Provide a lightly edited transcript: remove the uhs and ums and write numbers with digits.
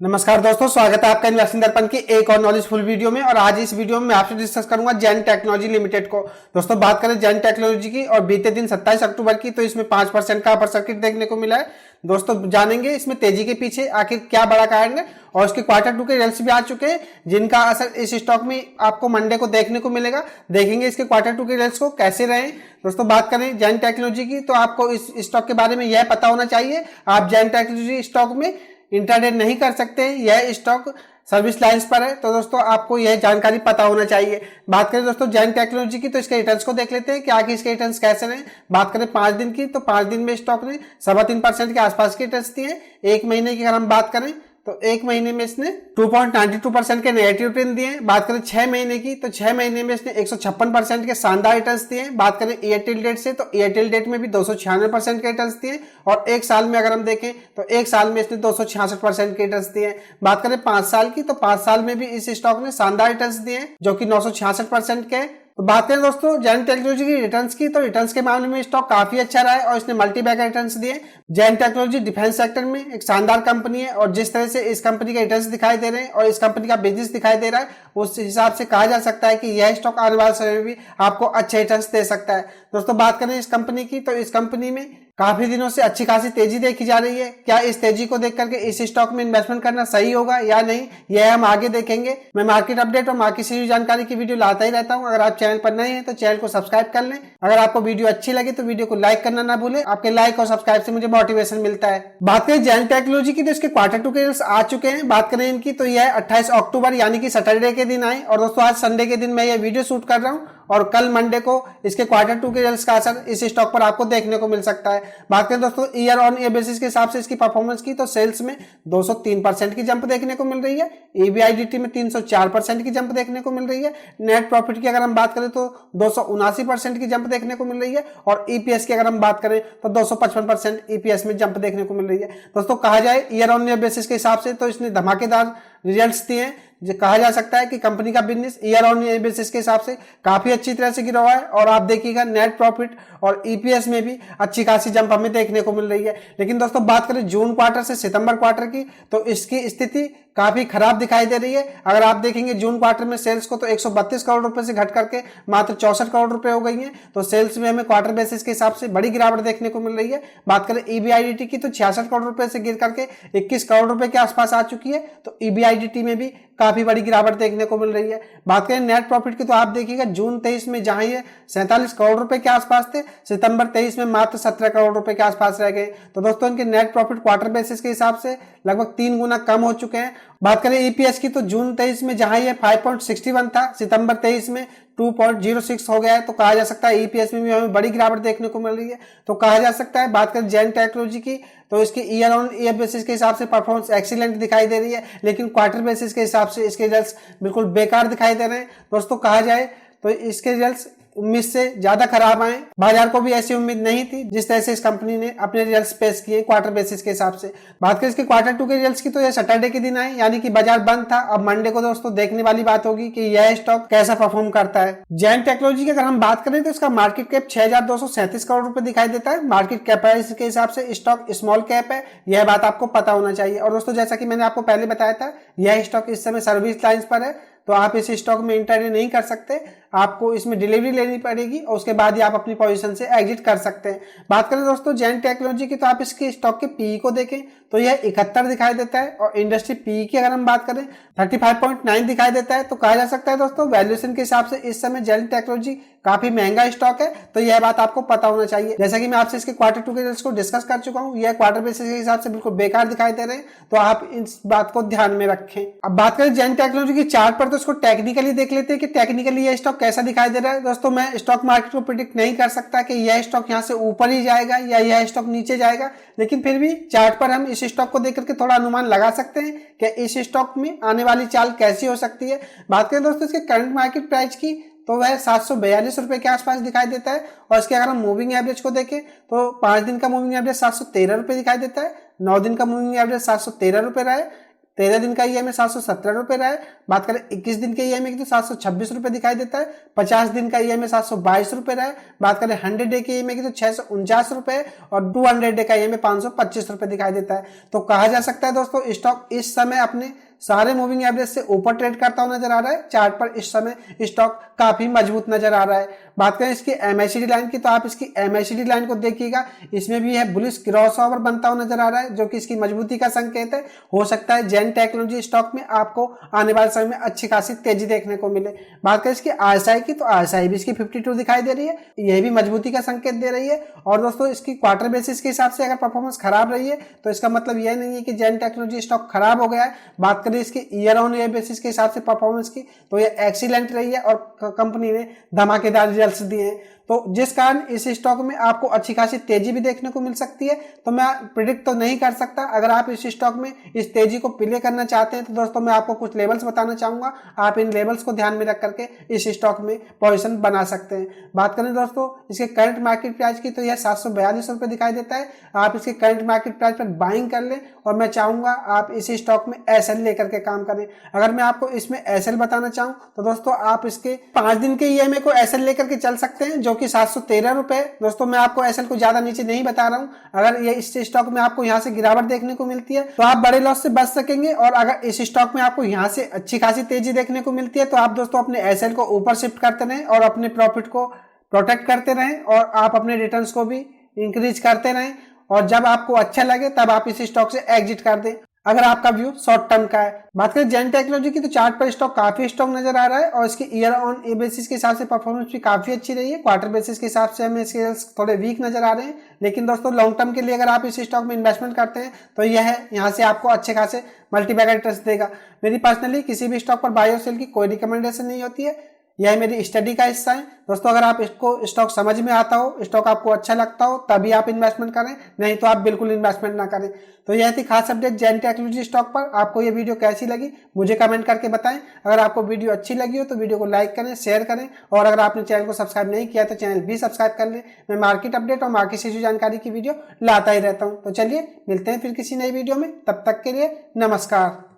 नमस्कार दोस्तों, स्वागत है आपका इन्वेस्टिंग दर्पण की एक और नॉलेजफुल वीडियो में। और आज इस वीडियो में मैं आपसे डिस्कस करूंगा जैन टेक्नोलॉजी लिमिटेड को। दोस्तों बात करें जैन टेक्नोलॉजी की और बीते दिन 27 अक्टूबर की, तो इसमें 5% का अपर सर्किट देखने को मिला है। दोस्तों जानेंगे इसमें तेजी के पीछे आखिर क्या बड़ा कारण है, और उसके क्वार्टर 2 के रिजल्ट्स भी आ चुके हैं जिनका असर इस स्टॉक में आपको मंडे को देखने को मिलेगा। देखेंगे इसके क्वार्टर 2 के रिजल्ट्स को कैसे रहे। दोस्तों बात करें जैन टेक्नोलॉजी की, तो आपको इस स्टॉक के बारे में यह पता होना चाहिए, आप जैन टेक्नोलॉजी स्टॉक में इंट्राडे नहीं कर सकते। यह स्टॉक सर्विस लाइंस पर है, तो दोस्तों आपको यह जानकारी पता होना चाहिए। बात करें दोस्तों जैन टेक्नोलॉजी की, तो इसके रिटर्न्स को देख लेते हैं कि आगे इसके रिटर्न्स कैसे रहे। बात करें 5 दिन की, तो 5 दिन में स्टॉक ने 3.25% के आसपास के रिटर्न्स दिए। एक महीने की अगर हम बात करें तो एक महीने में इसने 2.92% के नेगेटिव रिटर्न दिए। बात करें 6 महीने की, तो 6 महीने में इसने 156% के शानदार रिटर्न्स दिए। बात करें एयरटेल डेट से, तो एयरटेल डेट में भी 296% के रिटर्न्स दिए। और एक साल में अगर हम देखें तो एक साल में इसने 266% के रिटर्न्स दिए। बात करें 5 साल की, तो 5 साल में भी इस स्टॉक ने शानदार रिटर्न्स दिए जो कि 966% के। तो बात करें दोस्तों जैन टेक्नोलॉजी की रिटर्न्स की, तो रिटर्न्स के मामले में स्टॉक काफी अच्छा रहा है और इसने मल्टी बैगर रिटर्न्स दिए। जैन टेक्नोलॉजी डिफेंस सेक्टर में एक शानदार कंपनी है, और जिस तरह से इस कंपनी के रिटर्न्स दिखाई दे रहे हैं और इस कंपनी का बिजनेस दिखाई दे रहा है, उस हिसाब से कहा जा सकता है कि यह स्टॉक आने वाले समय में भी आपको अच्छे रिटर्न्स दे सकता है। दोस्तों बात करें इस कंपनी की, तो इस कंपनी में काफी दिनों से अच्छी खासी तेजी देखी जा रही है। क्या इस तेजी को देख करके इस स्टॉक में इन्वेस्टमेंट करना सही होगा या नहीं, यह हम आगे देखेंगे। मैं मार्केट अपडेट और मार्केट से जानकारी की वीडियो लाता ही रहता हूं। अगर आप चैनल पर नए हैं तो चैनल को सब्सक्राइब कर लें। अगर आपको वीडियो अच्छी लगे तो वीडियो को लाइक करना ना भूलें। आपके लाइक और सब्सक्राइब से मुझे मोटिवेशन मिलता है। बात करें जैन टेक्नोलॉजी की, तो इसके क्वार्टर 2 के रिजल्ट्स आ चुके हैं। बात करें इनकी, तो यह 28 अक्टूबर यानी कि सैटरडे के दिन आए। और दोस्तों आज संडे के दिन मैं ये वीडियो शूट कर रहा हूँ और कल मंडे को इसके क्वार्टर 2 के रिजल्ट्स का असर इस स्टॉक पर आपको देखने को मिल सकता है। बात करें दोस्तों ईयर ऑन ईयर बेसिस के हिसाब से इसकी परफॉर्मेंस की, तो सेल्स में 203% की जंप देखने को मिल रही है। ईबीआईडीटी में 304% की जंप देखने को मिल रही है। नेट प्रॉफिट की अगर हम बात करें तो 279% की जंप देखने को मिल रही है। और ईपीएस की अगर हम बात करें तो 255% ईपीएस में जंप देखने को मिल रही है। दोस्तों कहा जाए ईयर ऑन ईयर बेसिस के हिसाब से तो इसने धमाकेदार रिजल्ट्स दिए हैं। जो कहा जा सकता है कि कंपनी का business year on year basis के हिसाब से काफी अच्छी तरह से गिरा हुआ है। और आप देखिएगा नेट प्रॉफिट और ईपीएस में भी अच्छी खासी जंप हमें देखने को मिल रही है। लेकिन दोस्तों बात करें जून क्वार्टर से सितंबर क्वार्टर की, तो इसकी स्थिति काफी खराब दिखाई दे रही है। अगर आप देखेंगे जून क्वार्टर में सेल्स को तो 132 करोड़ रुपए से घट करके मात्र 64 करोड़ रुपए हो गई है। तो सेल्स में हमें क्वार्टर बेसिस के हिसाब से बड़ी गिरावट देखने को मिल रही है। बात करें ईबीआईडीटी की, तो 66 करोड़ रुपए से गिर करके 21 करोड़ रुपए के आसपास आ चुकी है। तो ईबीआईडीटी में भी काफी बड़ी गिरावट देखने को मिल रही है। बात करें नेट प्रॉफिट की, तो आप देखिएगा जून 23 में जहां ये 47 करोड़ रुपए के आसपास थे, सितंबर 23 में मात्र 17 करोड़ रुपए के आसपास रह गए। तो दोस्तों इनके नेट प्रॉफिट क्वार्टर बेसिस के हिसाब से लगभग 3 गुना कम हो चुके हैं। बात करें ईपीएस की, तो जून 23 में जहां ये 5.61 था, सितंबर 23 में 2.06 हो गया है। तो कहा जा सकता है ईपीएस में भी हमें बड़ी गिरावट देखने को मिल रही है। तो कहा जा सकता है बात करें जैन टेक्नोलॉजी की, तो इसकी ईयर ऑन ईयर बेसिस के हिसाब से परफॉर्मेंस एक्सीलेंट दिखाई दे रही है, लेकिन क्वार्टर बेसिस के हिसाब से इसके रिजल्ट्स बिल्कुल बेकार दिखाई दे रहे हैं। दोस्तों कहा जाए तो इसके रिजल्ट्स उम्मीद से ज्यादा खराब आए। बाजार को भी ऐसी उम्मीद नहीं थी जिस तरह से इस कंपनी ने अपने रिजल्ट्स पेश किए क्वार्टर बेसिस के हिसाब से। बात करें इसके क्वार्टर 2 के रिजल्ट्स की, तो यह सैटरडे के दिन आए यानी कि बाजार बंद था। अब मंडे को दोस्तों देखने वाली बात होगी कि यह स्टॉक कैसा परफॉर्म करता है। जैन टेक्नोलॉजी की अगर हम बात करें तो इसका मार्केट कैप 6237 करोड़ रुपए दिखाई देता है। मार्केट कैपिटलाइजेशन के हिसाब से स्टॉक स्मॉल कैप है, यह बात आपको पता होना चाहिए। और दोस्तों जैसा कि मैंने आपको पहले बताया था, यह स्टॉक इस समय सर्विस लाइंस पर है, तो आप इस स्टॉक में इंट्राडे नहीं कर सकते। आपको इसमें डिलीवरी लेनी पड़ेगी और उसके बाद ही आप अपनी पोजीशन से एग्जिट कर सकते हैं। बात करें दोस्तों जैन टेक्नोलॉजी की, तो आप इसके स्टॉक के पीई को देखें तो यह 71 दिखाई देता है। और इंडस्ट्री पीई की अगर हम बात करें 35.9 दिखाई देता है। तो कहा जा सकता है दोस्तों वैल्यूएशन के हिसाब से इस समय जैन टेक्नोलॉजी काफी महंगा स्टॉक है। तो यह बात आपको पता होना चाहिए। जैसा कि मैं आपसे इसके क्वार्टर 2 के रिजल्ट्स को डिस्कस कर चुका हूं, यह क्वार्टर बेसिस के हिसाब से बिल्कुल बेकार दिखाई दे रहे हैं। तो आप इस बात को ध्यान में रखें। अब बात करें जैन टेक्नोलॉजी की चार्ट पर, तो इसको टेक्निकली देख लेते हैं कि टेक्निकली यह स्टॉक कैसा दिखाई दे रहा है। दोस्तों मैं स्टॉक मार्केट को प्रिडिक्ट नहीं कर सकता कि यह स्टॉक यहां से ऊपर ही जाएगा या यह स्टॉक नीचे जाएगा, लेकिन फिर भी चार्ट पर हम इस स्टॉक को देख करके थोड़ा अनुमान लगा सकते हैं कि इस स्टॉक में आने वाली चाल कैसी हो सकती है। बात करें दोस्तों इसके करंट मार्केट प्राइस की, तो वह 742 रुपए के आसपास दिखाई देता है। और इसके अगर हम मूविंग एवरेज को देखें तो 5 दिन का मूविंग एवरेज 713 रुपए दिखाई देता है। 9 दिन का मूविंग एवरेज 713 रुपए रहा है। 13 दिन का ईएमआई 717 रुपए रहा है। बात करें 21 दिन के ईएमआई की तो 726 रुपए दिखाई देता है। 50 दिन का ईएमआई 722 रुपए रहा है। बात करें 100 डे के ईएमआई की तो 649 रुपए और 200 डे का ईएमआई 525 रुपए दिखाई देता है। तो कहा जा सकता है दोस्तों स्टॉक इस समय अपने सारे मूविंग एवरेज से ऊपर ट्रेड करता हुआ नजर आ रहा है। चार्ट पर इस समय स्टॉक काफी मजबूत नजर आ रहा है। बात करें इसकी एमएसीडी लाइन की तो आप इसकी एमएसीडी लाइन को देखिएगा, इसमें भी है बुलिश क्रॉसओवर बनता हुआ नजर आ रहा है, जो कि इसकी मजबूती का संकेत है। हो सकता है जेन टेक्नोलॉजी स्टॉक में आपको आने वाले समय में अच्छी खासी तेजी देखने को मिले। बात करें इसकी आरएसआई की तो आरएसआई भी इसकी 52 दिखाई दे रही है, यह भी मजबूती का संकेत दे रही है। और दोस्तों इसकी क्वार्टर बेसिस के हिसाब से अगर परफॉर्मेंस खराब रही है तो इसका मतलब यह नहीं है कि जेन टेक्नोलॉजी स्टॉक खराब हो गया है। बात करें इसके ईयर ऑन ईयर बेसिस के हिसाब से परफॉर्मेंस की तो ये एक्सीलेंट रही है और कंपनी ने धमाकेदार रिजल्ट्स दिए हैं। तो जिस कारण इस स्टॉक में आपको अच्छी खासी तेजी भी देखने को मिल सकती है। तो मैं प्रिडिक्ट तो नहीं कर सकता, अगर आप इस स्टॉक में इस तेजी को प्ले करना चाहते हैं तो दोस्तों मैं आपको कुछ लेवल्स बताना चाहूंगा। आप इन लेवल्स को ध्यान में रख करके इस स्टॉक में पोजीशन बना सकते हैं। बात करें दोस्तों इसके करंट मार्केट प्राइस की तो यह 742 रुपए दिखाई देता है। आप इसके करंट मार्केट प्राइस पर बाइंग कर लें और मैं चाहूंगा आप इस स्टॉक में एसएल लेकर के काम करें। अगर मैं आपको इसमें एसएल बताना चाहूं तो दोस्तों आप इसके 5 दिन के ईएमआई को एसएल लेकर के चल सकते हैं, जो कि 713 रुपए। दोस्तों मैं आपको एसएल को ज्यादा नीचे नहीं बता रहा हूं। अगर ये इस स्टॉक में आपको यहां से गिरावट देखने को मिलती है तो आप बड़े लॉस से बच सकेंगे, और अगर इस स्टॉक में आपको यहां से अच्छी खासी तेजी देखने को मिलती है तो आप दोस्तों अपने एसएल को ऊपर शिफ्ट करते रहें और अपने प्रॉफिट को प्रोटेक्ट करते रहें और आप अपने रिटर्न्स को भी इंक्रीज करते रहें, और जब आपको अच्छा लगे तब आप इस स्टॉक से एग्जिट कर दें अगर आपका व्यू शॉर्ट टर्म का है। बात करें जेन टेक्नोलॉजी की तो चार्ट पर स्टॉक काफी स्ट्रॉन्ग नजर आ रहा है और इसकी ईयर ऑन ए बेसिस के हिसाब से परफॉर्मेंस भी काफी अच्छी रही है। क्वार्टर बेसिस के हिसाब से हमें सेल्स थोड़े वीक नजर आ रहे हैं, लेकिन दोस्तों लॉन्ग टर्म के लिए अगर आप इस स्टॉक में इन्वेस्टमेंट करते हैं तो यह है यहाँ से आपको अच्छे खासे मल्टीबैगर रिटर्न्स देगा। मेरी पर्सनली किसी भी स्टॉक पर बाय और सेल की कोई रिकमेंडेशन नहीं होती है, यह मेरी स्टडी का हिस्सा है। दोस्तों अगर आप इसको स्टॉक समझ में आता हो, स्टॉक आपको अच्छा लगता हो तभी आप इन्वेस्टमेंट करें, नहीं तो आप बिल्कुल इन्वेस्टमेंट ना करें। तो यह थी खास अपडेट जेन टेक्नोलॉजी स्टॉक पर। आपको ये वीडियो कैसी लगी मुझे कमेंट करके बताएं। अगर आपको वीडियो अच्छी लगी हो तो वीडियो को लाइक करें, शेयर करें, और अगर आपने चैनल को सब्सक्राइब नहीं किया तो चैनल भी सब्सक्राइब कर लें। मैं मार्केट अपडेट और मार्केट से जुड़ी जानकारी की वीडियो लाता ही रहता हूँ। तो चलिए मिलते हैं फिर किसी नई वीडियो में, तब तक के लिए नमस्कार।